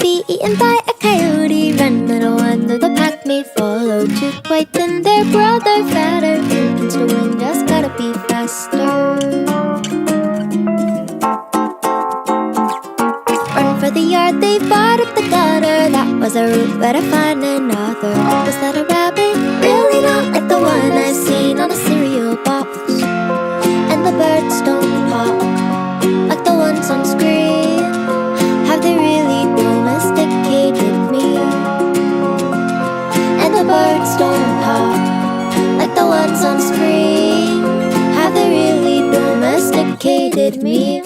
be eaten by a coyote. Run, little one, though the pack may follow. Too quiet than their brother, fatter. Against the wind, just gotta be faster. Run for the yard, they bought up the gutter. That was a route, better find another. Was that a rabbit? Really not like the one I've seen on a cereal box. And the birds don't pop like the ones on screen. Have they really domesticated me? And the birds don't pop like the ones on screen. Have they really domesticated me?